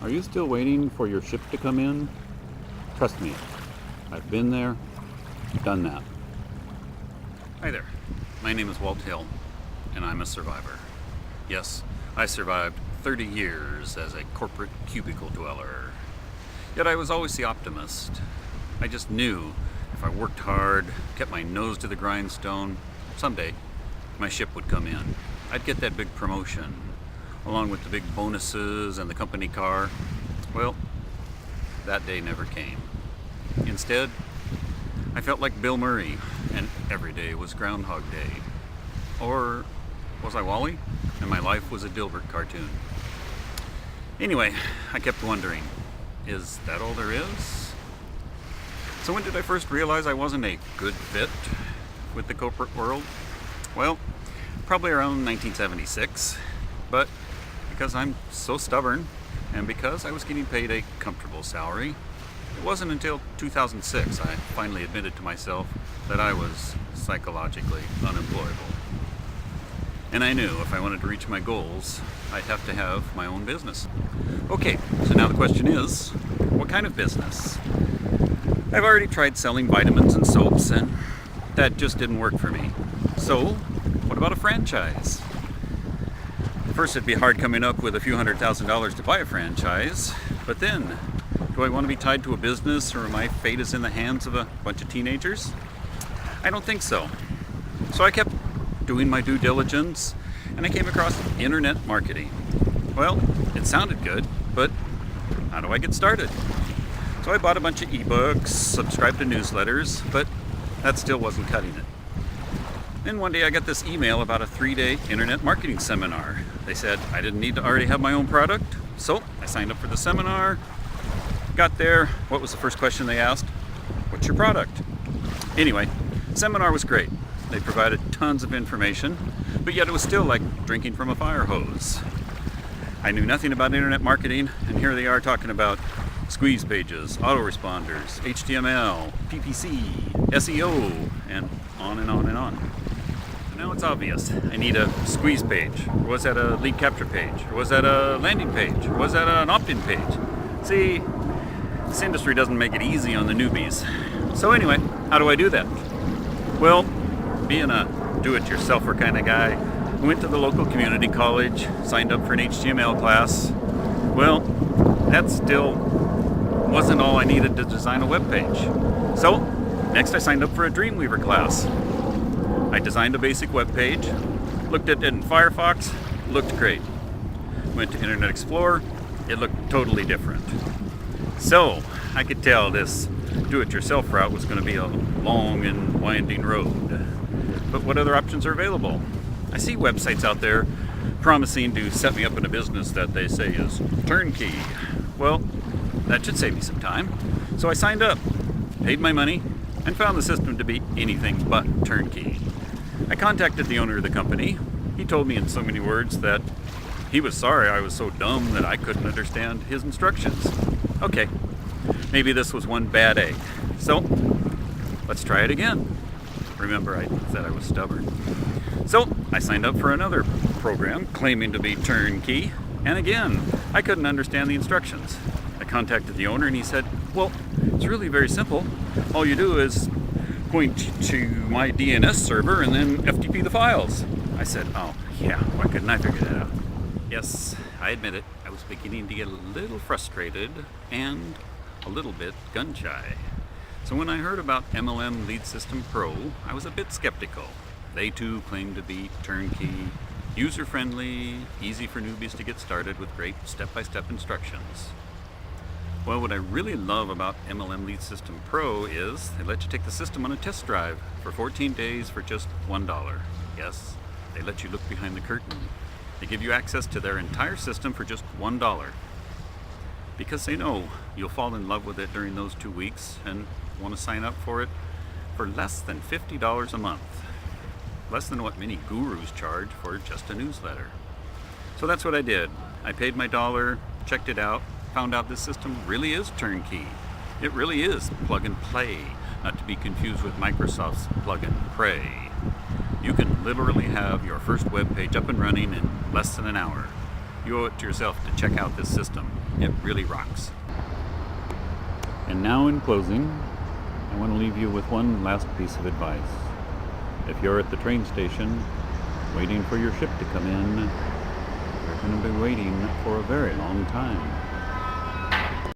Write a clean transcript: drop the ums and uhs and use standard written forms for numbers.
Are you still waiting for your ship to come in? Trust me, I've been there, done that. Hi there, my name is Walt Hill, and I'm a survivor. Yes, I survived 30 years as a corporate cubicle dweller. Yet I was always the optimist. I just knew if I worked hard, kept my nose to the grindstone, someday my ship would come in. I'd get that big promotion, along with the big bonuses and the company car. Well, that day never came. Instead, I felt like Bill Murray, and every day was Groundhog Day. Or was I Wally, and my life was a Dilbert cartoon? Anyway, I kept wondering, is that all there is? So when did I first realize I wasn't a good fit with the corporate world? Well, probably around 1976, but because I'm so stubborn and because I was getting paid a comfortable salary, it wasn't until 2006 I finally admitted to myself that I was psychologically unemployable. And I knew if I wanted to reach my goals, I'd have to have my own business. Okay, so now the question is, what kind of business? I've already tried selling vitamins and soaps, and that just didn't work for me. So, what about a franchise? First, it'd be hard coming up with a few $100,000 to buy a franchise, but then, do I want to be tied to a business, or my fate is in the hands of a bunch of teenagers? I don't think so. So I kept doing my due diligence, and I came across internet marketing. Well, it sounded good, but how do I get started? So I bought a bunch of ebooks, subscribed to newsletters, but that still wasn't cutting it. Then one day I got this email about a 3-day internet marketing seminar. They said I didn't need to already have my own product, so I signed up for the seminar. Got there, what was the first question they asked? What's your product? Anyway, seminar was great. They provided tons of information, but yet it was still like drinking from a fire hose. I knew nothing about internet marketing, and here they are talking about squeeze pages, autoresponders, HTML, PPC, SEO, and on and on and on. Now it's obvious. I need a squeeze page. Or was that a lead capture page? Or was that a landing page? Or was that an opt-in page? See, this industry doesn't make it easy on the newbies. So anyway, how do I do that? Well, being a do-it-yourselfer kind of guy, I went to the local community college, signed up for an HTML class. Well, that still wasn't all I needed to design a web page. So, next I signed up for a Dreamweaver class. I designed a basic web page, looked at it in Firefox, looked great. Went to Internet Explorer, it looked totally different. So, I could tell this do-it-yourself route was going to be a long and winding road. But what other options are available? I see websites out there promising to set me up in a business that they say is turnkey. Well, that should save me some time. So I signed up, paid my money, and found the system to be anything but turnkey. I contacted the owner of the company. He told me in so many words that he was sorry I was so dumb that I couldn't understand his instructions. Okay, maybe this was one bad egg. So, let's try it again. Remember, I said I was stubborn. So, I signed up for another program claiming to be turnkey, and again, I couldn't understand the instructions. I contacted the owner and he said, well, it's really very simple. All you do is point to my DNS server and then FTP the files. I said, oh, yeah, why couldn't I figure that out? Yes, I admit it, I was beginning to get a little frustrated and a little bit gun-shy. So when I heard about MLM Lead System Pro, I was a bit skeptical. They too claim to be turnkey, user-friendly, easy for newbies to get started with great step-by-step instructions. Well, what I really love about MLM Lead System Pro is they let you take the system on a test drive for 14 days for just $1. Yes, they let you look behind the curtain. They give you access to their entire system for just $1. Because they know you'll fall in love with it during those 2 weeks and want to sign up for it for less than $50 a month. Less than what many gurus charge for just a newsletter. So that's what I did. I paid my $1, checked it out, found out this system really is turnkey. It really is plug and play, not to be confused with Microsoft's plug and pray. You can literally have your first web page up and running in less than an hour. You owe it to yourself to check out this system. It really rocks. And now in closing, I want to leave you with one last piece of advice. If you're at the train station waiting for your ship to come in, you're going to be waiting for a very long time.